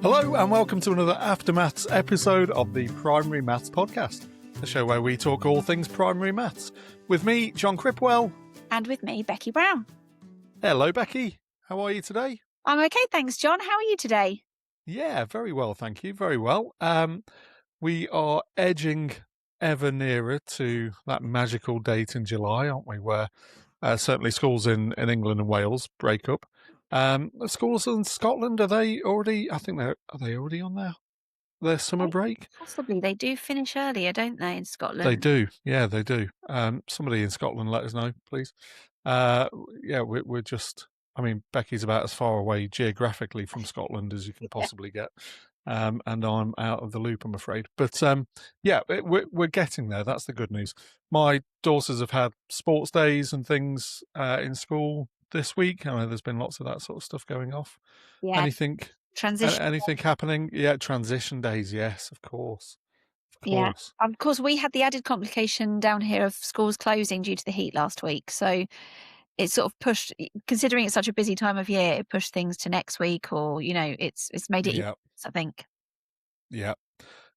Hello and welcome to another Aftermaths episode of the Primary Maths Podcast, the show where we talk all things primary maths. With me, John Cripwell. And with me, Becky Brown. Hello, Becky. How are you today? I'm okay, thanks, John. How are you today? Yeah, very well, thank you. Very well. We are edging ever nearer to that magical date in July, aren't we, where certainly schools in England and Wales break up. The schools in Scotland, are they already on their summer break? Possibly. They do finish earlier, don't they, in Scotland? They do. Yeah, they do. Somebody in Scotland, let us know, please. We're just... I mean, Becky's about as far away geographically from Scotland as you can possibly get. And I'm out of the loop, I'm afraid. But we're getting there. That's the good news. My daughters have had sports days and things in school this week. I know there's been lots of that sort of stuff going off. Yeah. Anything happening? Yeah, transition days. Yes, of course. Yeah. Of course, we had the added complication down here of schools closing due to the heat last week. So it sort of pushed, considering it's such a busy time of year, it pushed things to next week, or it's made it easier, I think. Yeah.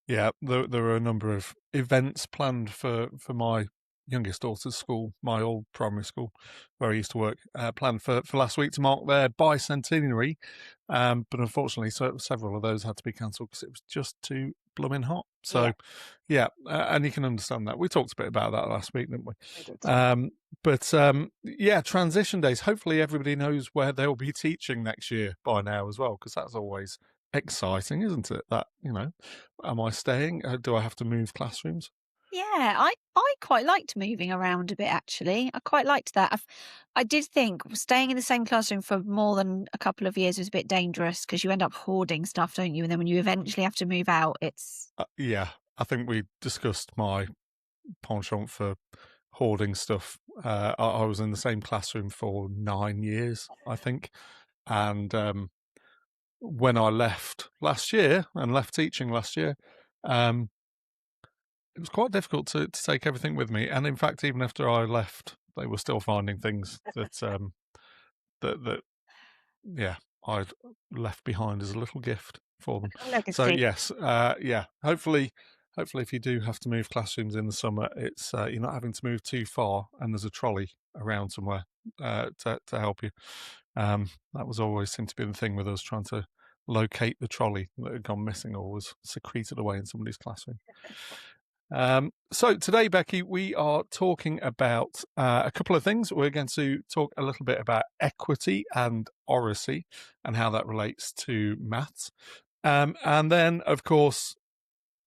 There are a number of events planned for my youngest daughter's school, my old primary school where I used to work, planned for last week to mark their bicentenary, but unfortunately, several of those had to be cancelled because it was just too blooming hot. So, and you can understand that. We talked a bit about that last week, didn't we? Transition days. Hopefully everybody knows where they'll be teaching next year by now as well, because that's always exciting, isn't it? That, am I staying? Do I have to move classrooms? Yeah, I quite liked moving around a bit, actually. I quite liked that. I did think staying in the same classroom for more than a couple of years was a bit dangerous because you end up hoarding stuff, don't you? And then when you eventually have to move out, it's... I think we discussed my penchant for hoarding stuff. I was in the same classroom for 9 years, I think. And when I left last year and left teaching last year, it was quite difficult to take everything with me. And in fact, even after I left, they were still finding things that I'd left behind as a little gift for them. So yes, hopefully if you do have to move classrooms in the summer, it's you're not having to move too far and there's a trolley around somewhere to help you. That was always seemed to be the thing with us, trying to locate the trolley that had gone missing or was secreted away in somebody's classroom. So today, Becky, we are talking about a couple of things. We're going to talk a little bit about equity and oracy and how that relates to maths. And then, of course,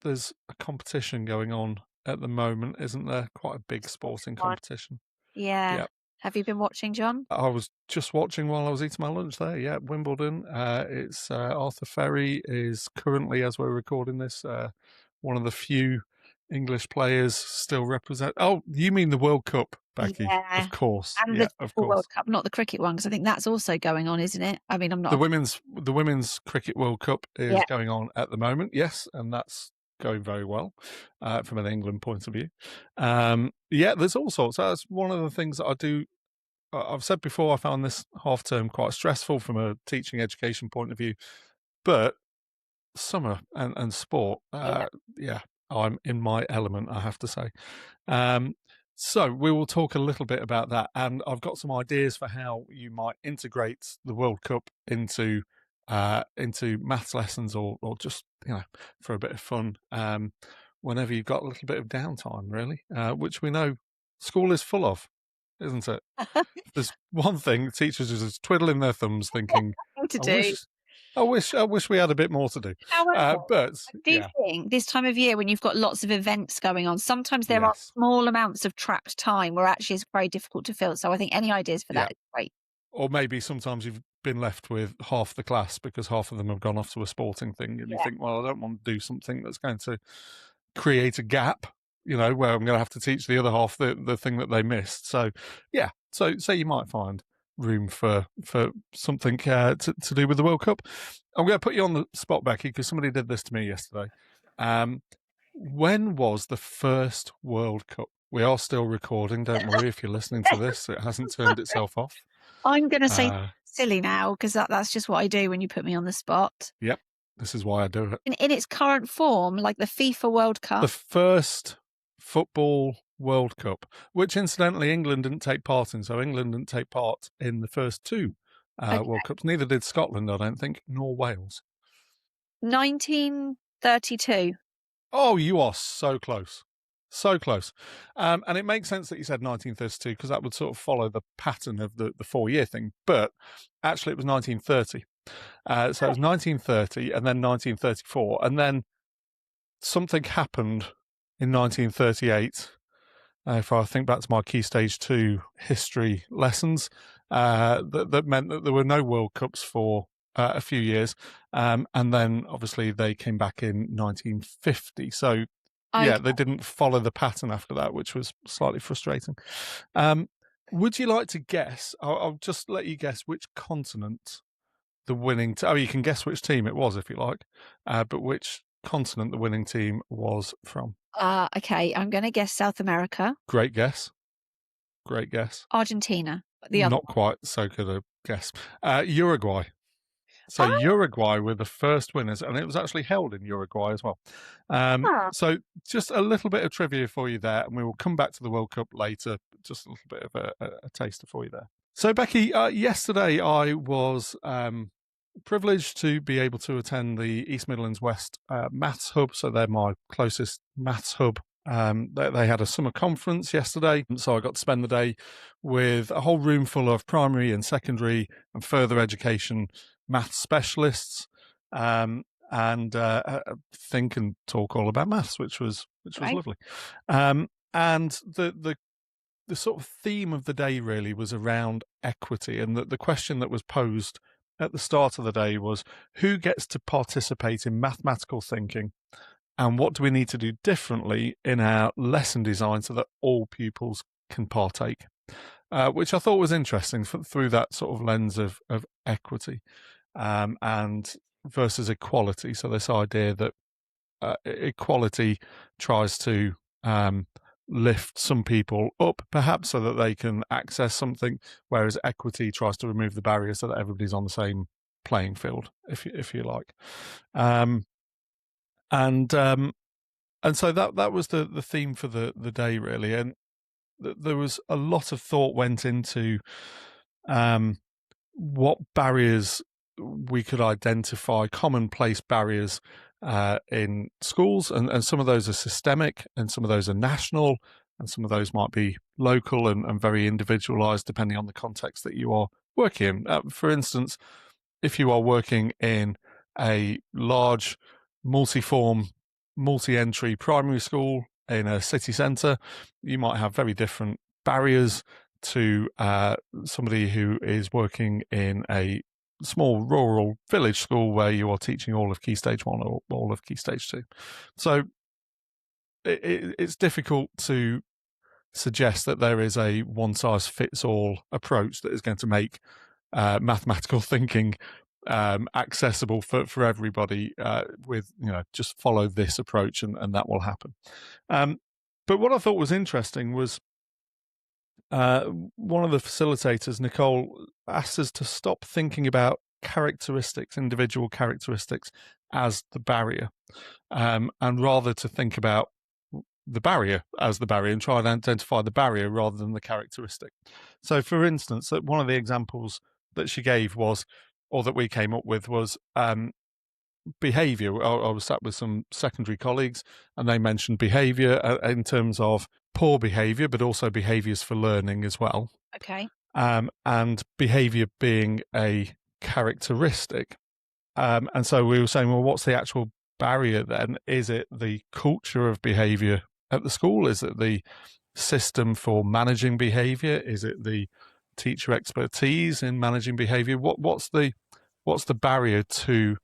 there's a competition going on at the moment, isn't there? Quite a big sporting competition. Yeah. Have you been watching, John? I was just watching while I was eating my lunch there. Yeah, Wimbledon. It's Arthur Ferry is currently, as we're recording this, one of the few English players still represent. Oh, you mean the World Cup, Becky? Yeah, of course. And the World Cup, not the cricket one, because I think that's also going on, isn't it? I mean, I'm not. The women's cricket World Cup is going on at the moment. Yes, and that's going very well from an England point of view. There's all sorts. That's one of the things that I do. I've said before, I found this half term quite stressful from a teaching education point of view, but summer and sport, I'm in my element, I have to say. So we will talk a little bit about that, and I've got some ideas for how you might integrate the World Cup into maths lessons, or just for a bit of fun whenever you've got a little bit of downtime, really, which we know school is full of, isn't it? There's one thing, teachers are just twiddling their thumbs, thinking, I wish we had a bit more to do. However, but do you think this time of year, when you've got lots of events going on, sometimes there are small amounts of trapped time where actually it's very difficult to fill. So I think any ideas for that is great. Or maybe sometimes you've been left with half the class because half of them have gone off to a sporting thing, and you think, well, I don't want to do something that's going to create a gap, where I'm going to have to teach the other half the thing that they missed. So so you might find room for something to do with the World Cup. I'm going to put you on the spot, Becky, because somebody did this to me yesterday. When was the first World Cup? We are still recording, don't worry if you're listening to this. It hasn't turned itself off. I'm going to say silly now, because that's just what I do when you put me on the spot. Yep. This is why I do it. In its current form, like the FIFA World Cup? The first football World Cup, which incidentally England didn't take part in. So England didn't take part in the first two Okay. World Cups. Neither did Scotland, I don't think, nor Wales. 1932. Oh, you are so close. So close. And it makes sense that you said 1932 because that would sort of follow the pattern of the 4-year thing. But actually, it was 1930. So it was 1930 and then 1934. And then something happened in 1938. If I think back to my Key Stage 2 history lessons, that meant that there were no World Cups for a few years. And then obviously they came back in 1950. So yeah, they didn't follow the pattern after that, which was slightly frustrating. Would you like to guess? I'll just let you guess which continent the winning... you can guess which team it was if you like, but which continent the winning team was from. Okay, I'm going to guess South America. Great guess. Great guess. Argentina. The other Not quite so good a guess. Uruguay. So Uruguay were the first winners, and it was actually held in Uruguay as well. So just a little bit of trivia for you there, and we will come back to the World Cup later. Just a little bit of a taster for you there. So Becky, yesterday I was privileged to be able to attend the East Midlands West Maths Hub. So they're my closest maths hub. They had a summer conference yesterday, so I got to spend the day with a whole room full of primary and secondary and further education maths specialists, and think and talk all about maths, which was lovely. And the sort of theme of the day really was around equity, and the question that was posed at the start of the day was, who gets to participate in mathematical thinking, and what do we need to do differently in our lesson design so that all pupils can partake? Which I thought was interesting through that sort of lens of equity and versus equality. So this idea that equality tries to lift some people up, perhaps, so that they can access something, whereas equity tries to remove the barrier so that everybody's on the same playing field, if you like. And so that was the theme for the day, really. And there was a lot of thought went into what barriers we could identify, commonplace barriers in schools, and some of those are systemic, and some of those are national, and some of those might be local and very individualized depending on the context that you are working in. For instance, if you are working in a large multi-form, multi-entry primary school in a city centre, you might have very different barriers to somebody who is working in a small rural village school where you are teaching all of Key Stage 1 or all of Key Stage 2. So it's difficult to suggest that there is a one-size-fits-all approach that is going to make mathematical thinking accessible for everybody with, just follow this approach and that will happen. But what I thought was interesting was one of the facilitators, Nicole, asked us to stop thinking about individual characteristics as the barrier, and rather to think about the barrier as the barrier and try and identify the barrier rather than the characteristic. So, for instance, one of the examples that she gave was, or that we came up with, was behaviour. I was sat with some secondary colleagues and they mentioned behaviour in terms of poor behaviour, but also behaviours for learning as well. Okay. And behaviour being a characteristic. And so we were saying, well, what's the actual barrier then? Is it the culture of behaviour at the school? Is it the system for managing behaviour? Is it the teacher expertise in managing behaviour? What's the barrier to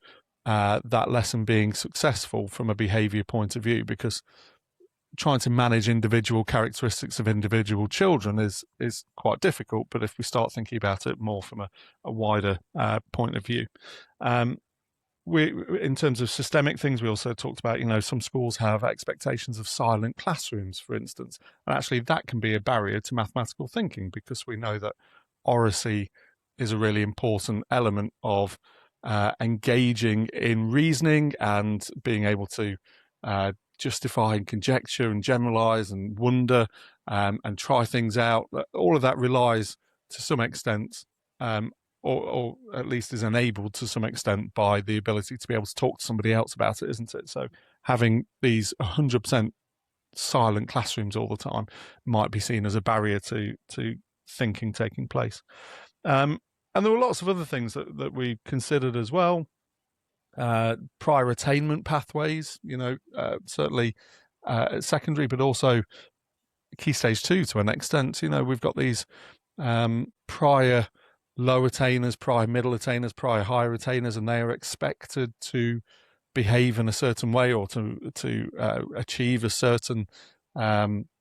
that lesson being successful from a behaviour point of view? Because trying to manage individual characteristics of individual children is quite difficult. But if we start thinking about it more from a wider point of view, in terms of systemic things, we also talked about, some schools have expectations of silent classrooms, for instance, and actually that can be a barrier to mathematical thinking, because we know that oracy is a really important element of engaging in reasoning and being able to justify and conjecture and generalize and wonder and try things out. All of that relies to some extent, or at least is enabled to some extent by the ability to be able to talk to somebody else about it, isn't it? So having these 100% silent classrooms all the time might be seen as a barrier to thinking taking place. And there were lots of other things that we considered as well. Prior attainment pathways, certainly secondary, but also key stage 2 to an extent. We've got these prior low attainers, prior middle attainers, prior higher attainers, and they are expected to behave in a certain way or to achieve a certain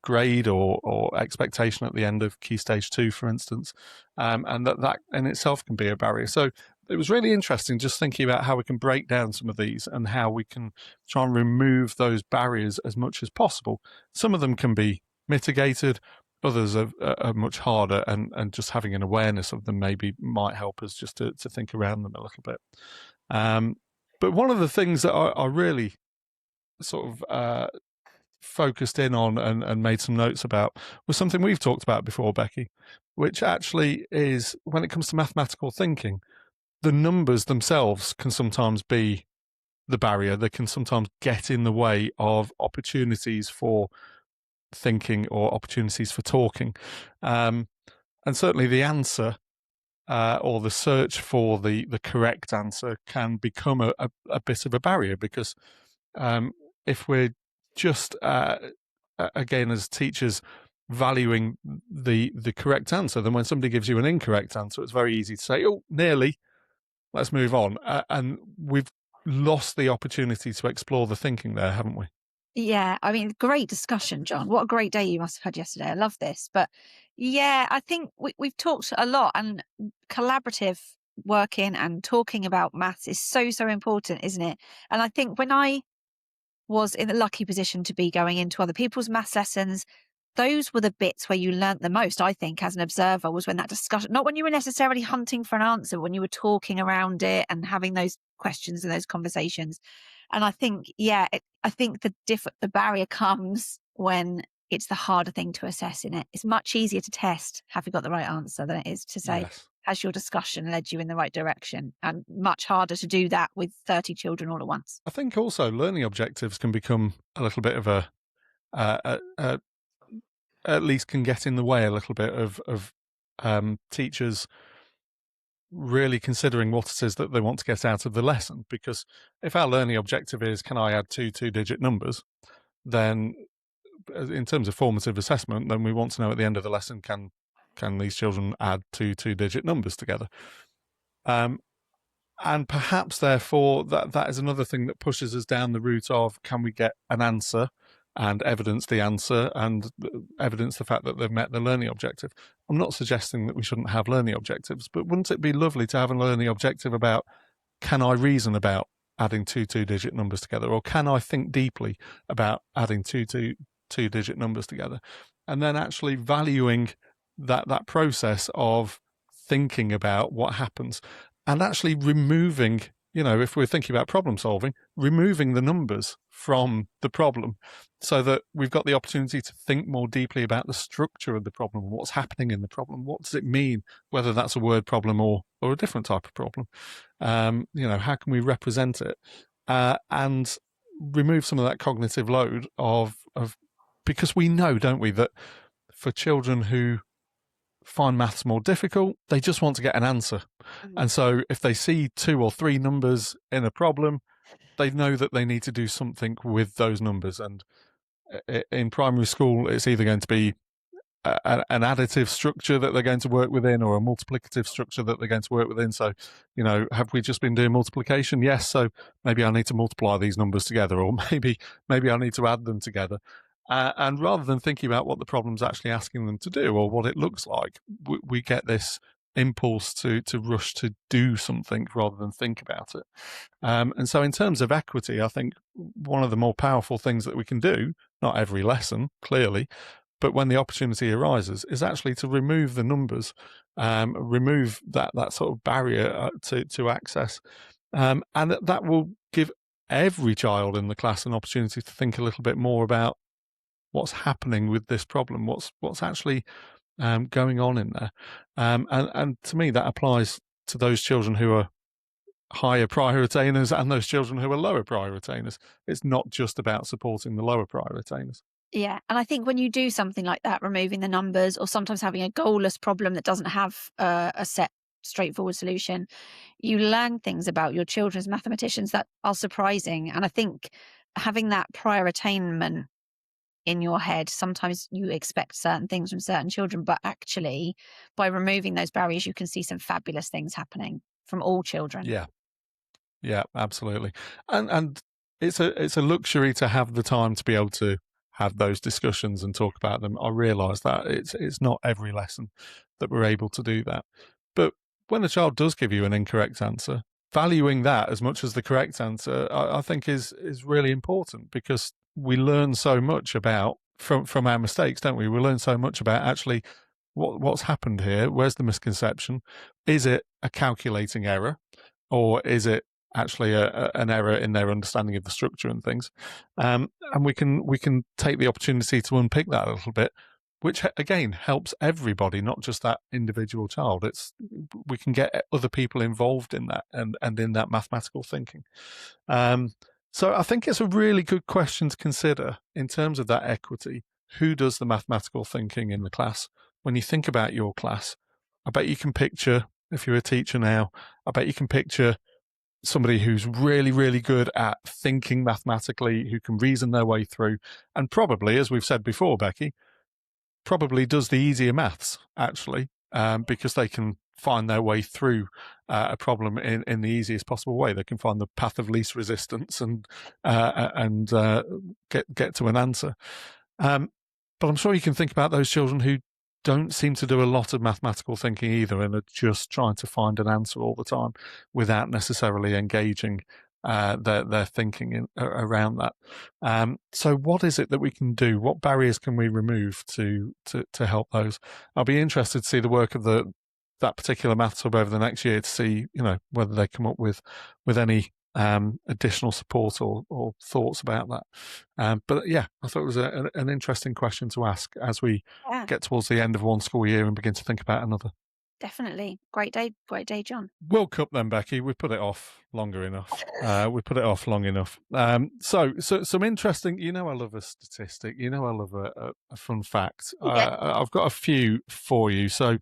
grade or expectation at the end of key stage 2, for instance, and that in itself can be a barrier. So it was really interesting just thinking about how we can break down some of these and how we can try and remove those barriers as much as possible. Some of them can be mitigated, others are much harder, and just having an awareness of them maybe might help us just to think around them a little bit. But one of the things that I really sort of focused in on and made some notes about was something we've talked about before, Becky, which actually is when it comes to mathematical thinking, the numbers themselves can sometimes be the barrier. They can sometimes get in the way of opportunities for thinking or opportunities for talking. And certainly the answer or the search for the correct answer can become a bit of a barrier, because if we're just, again, as teachers, valuing the correct answer, then when somebody gives you an incorrect answer, it's very easy to say, oh, nearly, let's move on. And we've lost the opportunity to explore the thinking there, haven't we? Yeah, I mean, great discussion, John. What a great day you must have had yesterday. I love this. But yeah, I think we've talked a lot, and collaborative working and talking about maths is so, so important, isn't it? And I think when I was in the lucky position to be going into other people's maths lessons, those were the bits where you learnt the most, I think, as an observer, was when that discussion, not when you were necessarily hunting for an answer, when you were talking around it and having those questions and those conversations. And I think, yeah, I think the barrier comes when it's the harder thing to assess in it. It's much easier to test, have you got the right answer, than it is to say, Yes. has your discussion led you in the right direction? And much harder to do that with 30 children all at once. I think also learning objectives can become a little bit of at least can get in the way a little bit of teachers really considering what it is that they want to get out of the lesson. Because if our learning objective is, can I add two-digit numbers, then in terms of formative assessment, then we want to know at the end of the lesson, can these children add two-digit numbers together? And perhaps, therefore, that is another thing that pushes us down the route of, can we get an answer and evidence the answer and evidence the fact that they've met the learning objective? I'm not suggesting that we shouldn't have learning objectives, but wouldn't it be lovely to have a learning objective about, can I reason about adding two-digit numbers together, or can I think deeply about adding two-digit numbers together? And then actually valuing that process of thinking about what happens, and actually removing, if we're thinking about problem solving, removing the numbers from the problem, so that we've got the opportunity to think more deeply about the structure of the problem, what's happening in the problem, what does it mean, whether that's a word problem or a different type of problem. How can we represent it, and remove some of that cognitive load of because we know, don't we, that for children who find maths more difficult, they just want to get an answer. And so if they see 2 or 3 numbers in a problem, they know that they need to do something with those numbers. And in primary school, it's either going to be an additive structure that they're going to work within, or a multiplicative structure that they're going to work within. So, have we just been doing multiplication? Yes. So maybe I need to multiply these numbers together, or maybe I need to add them together. And rather than thinking about what the problem's actually asking them to do or what it looks like, we get this impulse to rush to do something rather than think about it. And so in terms of equity, I think one of the more powerful things that we can do, not every lesson, clearly, but when the opportunity arises, is actually to remove the numbers, remove that sort of barrier to access, and that will give every child in the class an opportunity to think a little bit more about what's happening with this problem, what's actually going on in there, and to me that applies to those children who are higher prior attainers and those children who are lower prior attainers. It's not just about supporting the lower prior attainers. Yeah, and I think when you do something like that, removing the numbers or sometimes having a goalless problem that doesn't have a set, straightforward solution, you learn things about your children as mathematicians that are surprising. And I think having that prior attainment in your head, sometimes you expect certain things from certain children, but actually, by removing those barriers, you can see some fabulous things happening from all children. Yeah, yeah, absolutely. And it's a luxury to have the time to be able to have those discussions and talk about them. I realise that it's not every lesson that we're able to do that. But when a child does give you an incorrect answer, valuing that as much as the correct answer, I think is really important, because we learn so much about from our mistakes, don't we? We learn so much about actually what's happened here. Where's the misconception? Is it a calculating error, or is it actually an error in their understanding of the structure and things? And we can take the opportunity to unpick that a little bit, which again helps everybody, not just that individual child. We can get other people involved in that and in that mathematical thinking. So I think it's a really good question to consider in terms of that equity. Who does the mathematical thinking in the class? When you think about your class, I bet you can picture, if you're a teacher now, I bet you can picture somebody who's really, really good at thinking mathematically, who can reason their way through, and probably, as we've said before, Becky, probably does the easier maths, actually, because they can find their way through a problem in the easiest possible way. They can find the path of least resistance and get to an answer. But I'm sure you can think about those children who don't seem to do a lot of mathematical thinking either, and are just trying to find an answer all the time without necessarily engaging their thinking around that. So what is it that we can do? What barriers can we remove to help those? I'll be interested to see the work of that particular maths hub over the next year, to see whether they come up with any additional support or thoughts about that. But yeah, I thought it was an interesting question to ask as we get towards the end of one school year and begin to think about another. Definitely. Great day, Jon. World Cup then, Becky. We put it off longer enough. We put it off long enough. So some interesting, I love a statistic. I love a fun fact. Yeah. I've got a few for you. So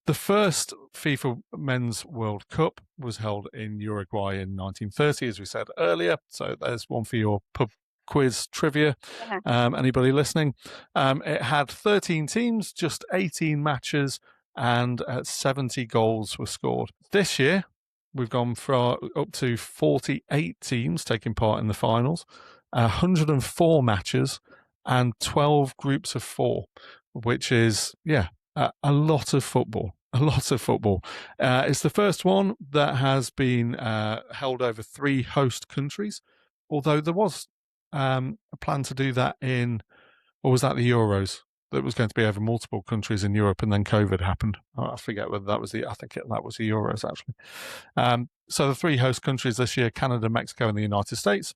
the first FIFA Men's World Cup was held in Uruguay in 1930, as we said earlier. So there's one for your pub quiz trivia. Yeah. Anybody listening? It had 13 teams, just 18 matches, and 70 goals were scored. This year, we've gone up to 48 teams taking part in the finals, 104 matches, and 12 groups of 4, which is, a lot of football. A lot of football. It's the first one that has been held over 3 host countries, although there was a plan to do that or was that the Euros? That was going to be over multiple countries in Europe, and then COVID happened. I forget whether that was that was the Euros, actually. So the 3 host countries this year: Canada, Mexico, and the United States.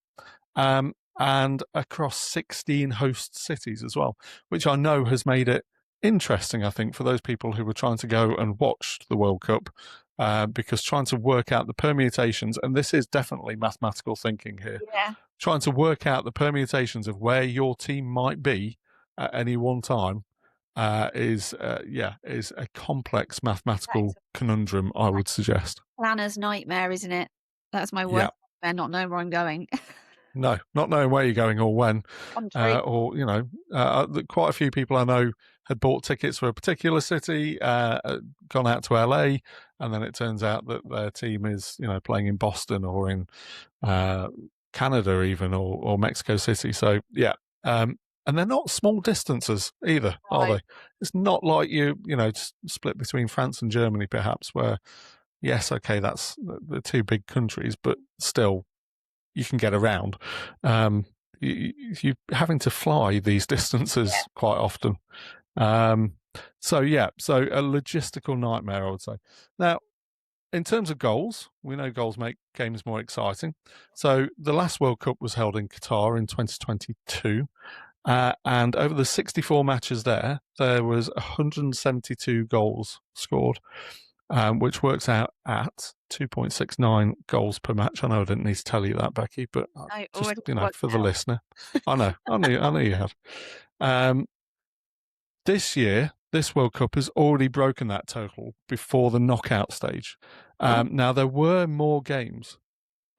And across 16 host cities as well, which I know has made it interesting, I think, for those people who were trying to go and watch the World Cup, because trying to work out the permutations, and this is definitely mathematical thinking here, trying to work out the permutations of where your team might be at any one time is a complex mathematical conundrum, I would suggest. Planner's nightmare, isn't it? That's my worst nightmare, not knowing where I'm going. No, not knowing where you're going or when. Quite a few people I know had bought tickets for a particular city, gone out to LA, and then it turns out that their team is, playing in Boston or in Canada even, or Mexico City. So, and they're not small distances either, are they? It's not like just split between France and Germany, perhaps, where, yes, okay, that's the 2 big countries, but still, you can get around. you're having to fly these distances quite often. So a logistical nightmare, I would say. Now, in terms of goals, we know goals make games more exciting. So the last World Cup was held in Qatar in 2022. And over the 64 matches there was 172 goals scored, which works out at 2.69 goals per match. I know I didn't need to tell you that, Becky, but I just, already for worked the out. listener. I know you have. This year, this World Cup has already broken that total before the knockout stage. Now, there were more games.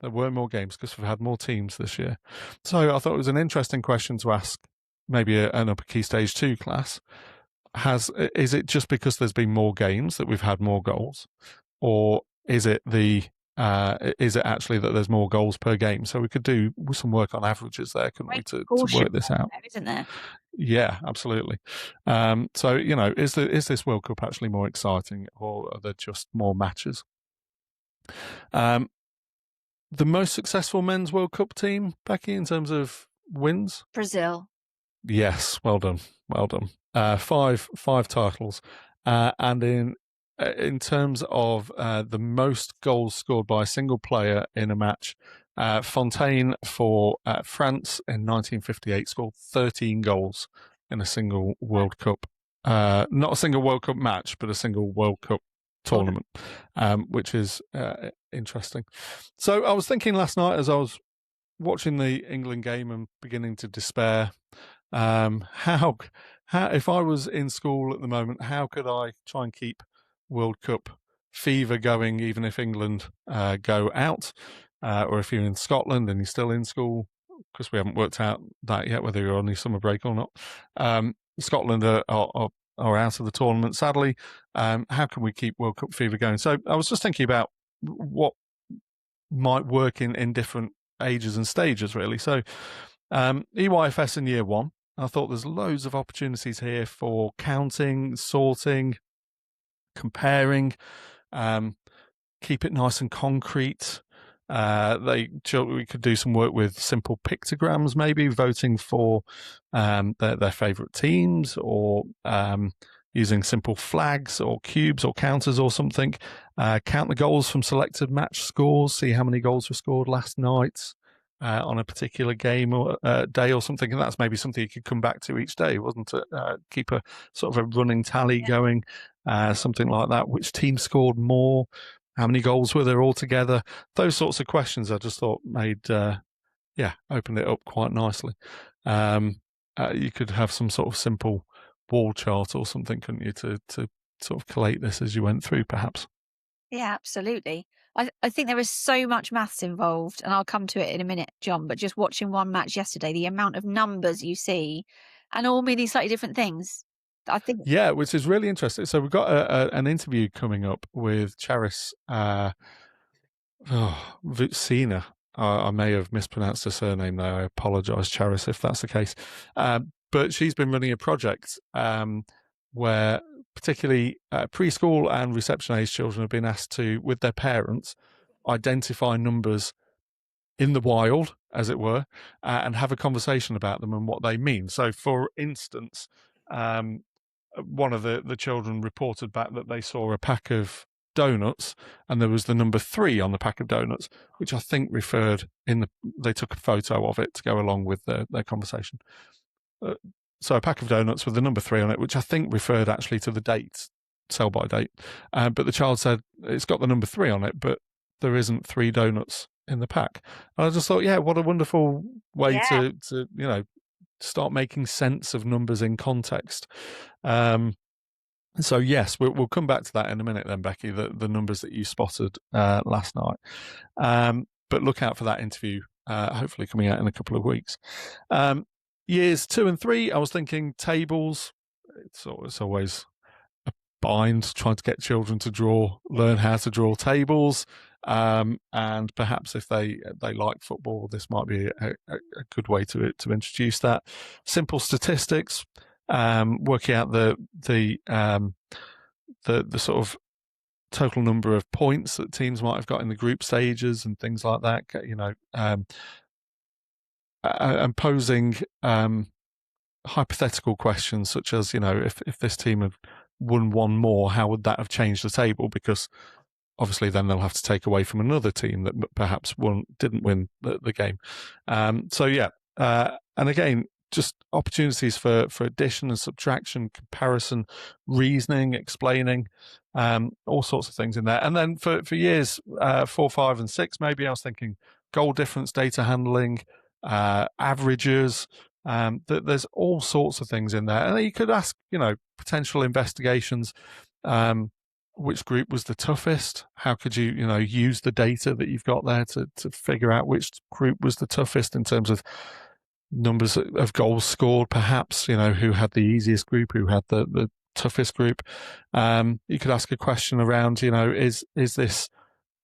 Because we've had more teams this year. So I thought it was an interesting question to ask maybe an upper key stage 2 class. Is it just because there's been more games that we've had more goals? Or is it actually that there's more goals per game? So we could do some work on averages there, couldn't we, to work this out? There, isn't there? Yeah, absolutely. So, is this World Cup actually more exciting, or are there just more matches? The most successful men's World Cup team, Becky, in terms of wins? Brazil. Yes, well done. Five titles, and in terms of the most goals scored by a single player in a match, Fontaine for France in 1958 scored 13 goals in a single World Cup. Not a single World Cup match, but a single World Cup tournament, which is interesting. So I was thinking last night as I was watching the England game and beginning to despair, how if I was in school at the moment, how could I try and keep World Cup fever going, even if England go out, or if you're in Scotland and you're still in school, because we haven't worked out that yet, whether you're on your summer break or not. Scotland are out of the tournament, sadly. How can we keep World Cup fever going? So I was just thinking about what might work in different ages and stages, really. So EYFS in year 1, I thought there's loads of opportunities here for counting, sorting, comparing, keep it nice and concrete. We could do some work with simple pictograms, maybe voting for their favourite teams, or using simple flags or cubes or counters or something. Count the goals from selected match scores, see how many goals were scored last night on a particular game or day or something. And that's maybe something you could come back to each day, wasn't it? Keep a sort of a running tally going, something like that. Which team scored more? How many goals were there altogether? Those sorts of questions I just thought opened it up quite nicely. You could have some sort of simple wall chart or something, couldn't you, to sort of collate this as you went through, perhaps? Yeah, absolutely. I think there is so much maths involved, and I'll come to it in a minute, John, but just watching one match yesterday, the amount of numbers you see and all meaning slightly different things. I think. Yeah, which is really interesting. So we've got an interview coming up with Charis Vutsina. I may have mispronounced her surname there. I apologise, Charis, if that's the case. But she's been running a project where particularly preschool and reception age children have been asked to, with their parents, identify numbers in the wild, as it were, and have a conversation about them and what they mean. So, for instance, one of the children reported back that they saw a pack of donuts and there was the number 3 on the pack of donuts, which I think they took a photo of it to go along with their conversation. So a pack of donuts with the number 3 on it, which I think referred actually to the date, sell by date. But the child said it's got the number 3 on it, but there isn't 3 donuts in the pack. And I just thought, what a wonderful way to start making sense of numbers in context. So yes, we'll come back to that in a minute then, Becky, the numbers that you spotted last night. But look out for that interview, hopefully coming out in a couple of weeks. Years 2 and 3, I was thinking tables. It's always a bind trying to get children to learn how to draw tables. And perhaps if they like football, this might be a good way to introduce that. Simple statistics, working out the sort of total number of points that teams might have got in the group stages and things like that. and posing hypothetical questions such as, if this team had won one more, how would that have changed the table? Because obviously then they'll have to take away from another team that perhaps didn't win the game. So yeah, and again, just opportunities for addition and subtraction, comparison, reasoning, explaining, all sorts of things in there. And then for years 4, 5, and 6, maybe I was thinking goal difference, data handling, averages. There's all sorts of things in there, and you could ask, potential investigations. Which group was the toughest? How could you, use the data that you've got there to figure out which group was the toughest in terms of numbers of goals scored, perhaps, who had the easiest group, who had the toughest group. You could ask a question around, is this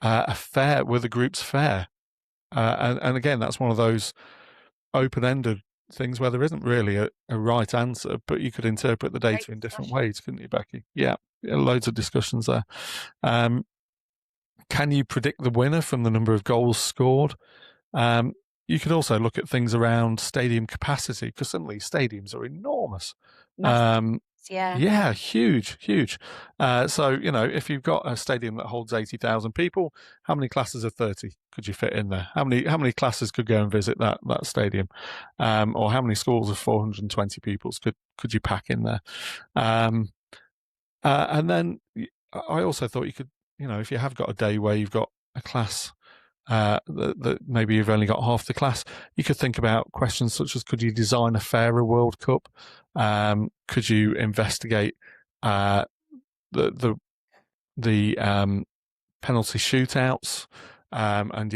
were the groups fair? And again, that's one of those open-ended things where there isn't really a right answer, but you could interpret the data in different ways, couldn't you, Becky? Yeah, loads of discussions there. Can you predict the winner from the number of goals scored? You could also look at things around stadium capacity, because some of these stadiums are enormous. Yeah, huge. So, if you've got a stadium that holds 80,000 people, how many classes of 30 could you fit in there? How many classes could go and visit that stadium? Or how many schools of 420 pupils could you pack in there? And then I also thought you could, if you have got a day where you've got a class that maybe you've only got half the class, you could think about questions such as, could you design a fairer World Cup? Could you investigate the penalty shootouts? And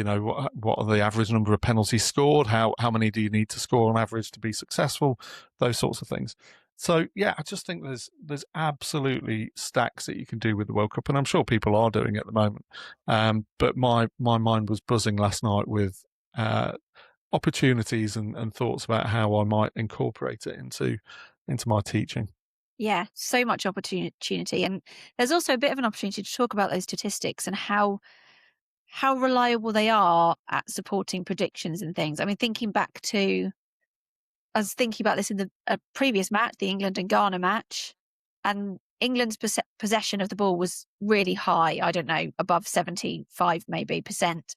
what are the average number of penalties scored? How many do you need to score on average to be successful? Those sorts of things. So yeah, I just think there's absolutely stacks that you can do with the World Cup, and I'm sure people are doing it at the moment. But my mind was buzzing last night with opportunities and thoughts about how I might incorporate it into my teaching. Yeah, so much opportunity, and there's also a bit of an opportunity to talk about those statistics and how reliable they are at supporting predictions and things. I mean, I was thinking about this in the previous match, the England and Ghana match, and England's possession of the ball was really high. I don't know, above 75 maybe percent,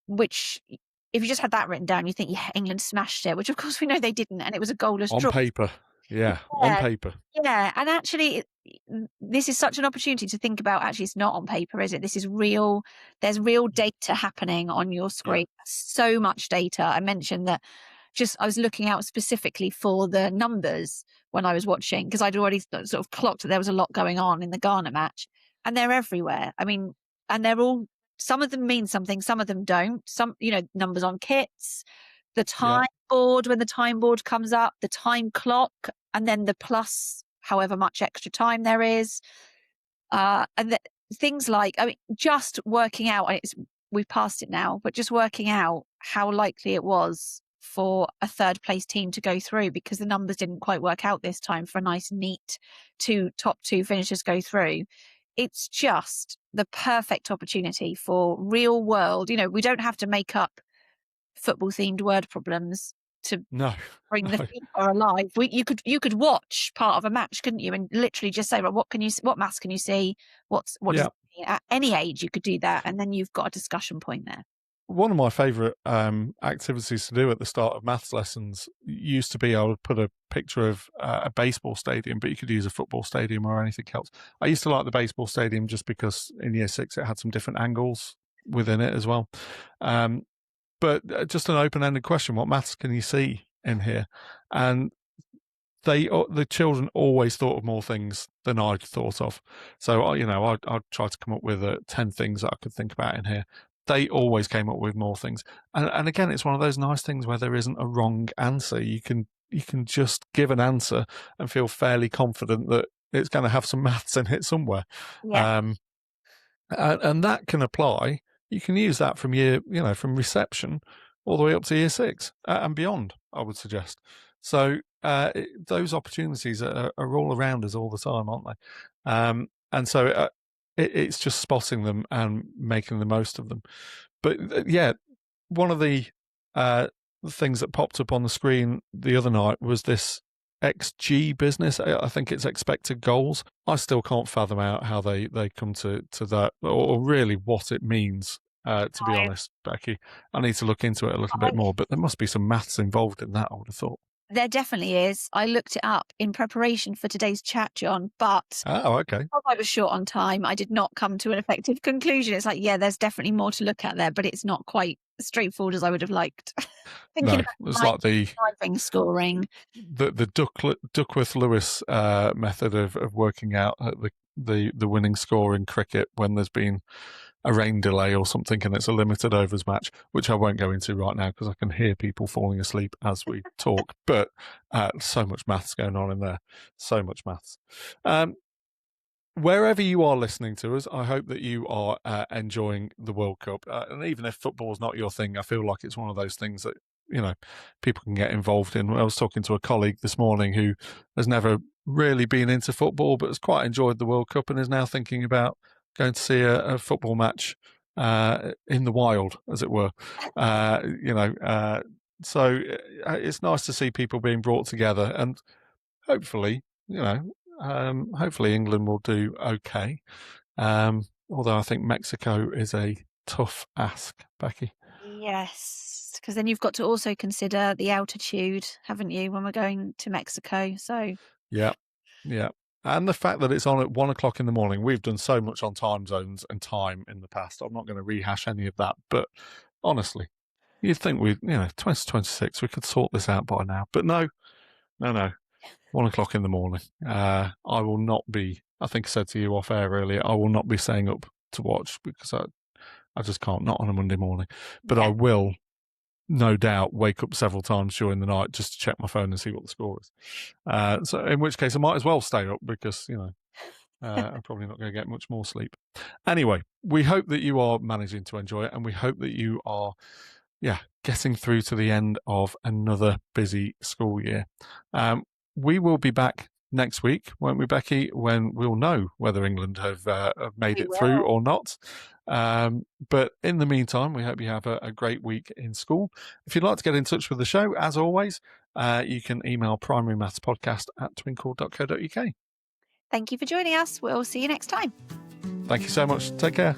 which if you just had that written down, you think, yeah, England smashed it, which of course we know they didn't, and it was a goalless draw. On paper. Yeah, on paper. Yeah, and actually, this is such an opportunity to think about, actually, it's not on paper, is it? This is real. There's real data happening on your screen. Yeah. So much data. I mentioned that I was looking out specifically for the numbers when I was watching, because I'd already sort of clocked that there was a lot going on in the Ghana match, and they're everywhere. I mean, and they're all, some of them mean something, some of them don't. Some, numbers on kits, the time board, when the time board comes up, the time clock, and then the plus however much extra time there is. And things like, I mean, just working out, we've passed it now, but just working out how likely it was for a third place team to go through, because the numbers didn't quite work out this time for a nice, neat top two finishers go through. It's just the perfect opportunity for real world. We don't have to make up football themed word problems to bring the FIFA alive. You could watch part of a match, couldn't you, and literally just say, well, what maths can you see? What does it mean? At any age you could do that, and then you've got a discussion point there. One of my favourite activities to do at the start of maths lessons used to be, I would put a picture of a baseball stadium, but you could use a football stadium or anything else. I used to like the baseball stadium just because in year 6 it had some different angles within it as well. But just an open-ended question: what maths can you see in here? And the children always thought of more things than I'd thought of. So I'd try to come up with 10 things that I could think about in here. They always came up with more things. And again, it's one of those nice things where there isn't a wrong answer. You can just give an answer and feel fairly confident that it's going to have some maths in it somewhere. Yeah. And that can apply. You can use that from from reception all the way up to year 6 and beyond, I would suggest. So those opportunities are all around us all the time, aren't they? And so it's just spotting them and making the most of them. But yeah, one of the the things that popped up on the screen the other night was this XG business. I think it's expected goals. I still can't fathom out how they come to that, or really what it means. To be honest, Becky, I need to look into it a little bit more, but there must be some maths involved in that, I would have thought. There definitely is. I looked it up in preparation for today's chat, John, but okay. because I was short on time, I did not come to an effective conclusion. It's like, yeah, there's definitely more to look at there, but it's not quite as straightforward as I would have liked. Thinking No, it's like the driving scoring. The Duckworth-Lewis method of working out the winning score in cricket when there's been a rain delay or something and it's a limited overs match, which I won't go into right now because I can hear people falling asleep as we talk. But so much maths going on in there, so much maths. Wherever you are listening to us, I hope that you are enjoying the World Cup. And even if football is not your thing, I feel like it's one of those things that, people can get involved in. I was talking to a colleague this morning who has never really been into football, but has quite enjoyed the World Cup and is now thinking about going to see a football match in the wild, as it were. So it's nice to see people being brought together, and hopefully, hopefully England will do okay. Although I think Mexico is a tough ask, Becky. Yes, because then you've got to also consider the altitude, haven't you, when we're going to Mexico? So yeah. And the fact that it's on at 1 o'clock in the morning. We've done so much on time zones and time in the past. I'm not going to rehash any of that. But honestly, you'd think 2026, we could sort this out by now. But no. 1 o'clock in the morning. I will not be, I think I said to you off air earlier, I will not be staying up to watch because I just can't, not on a Monday morning. But I will, no doubt, wake up several times during the night just to check my phone and see what the score is. So in which case I might as well stay up because, I'm probably not going to get much more sleep. Anyway, we hope that you are managing to enjoy it, and we hope that you are, getting through to the end of another busy school year. We will be back next week, won't we, Becky, when we'll know whether England have made it through or not. But in the meantime, we hope you have a great week in school. If you'd like to get in touch with the show, as always, you can email primarymathspodcast@twinkle.co.uk. Thank you for joining us. We'll see you next time. Thank you so much. Take care.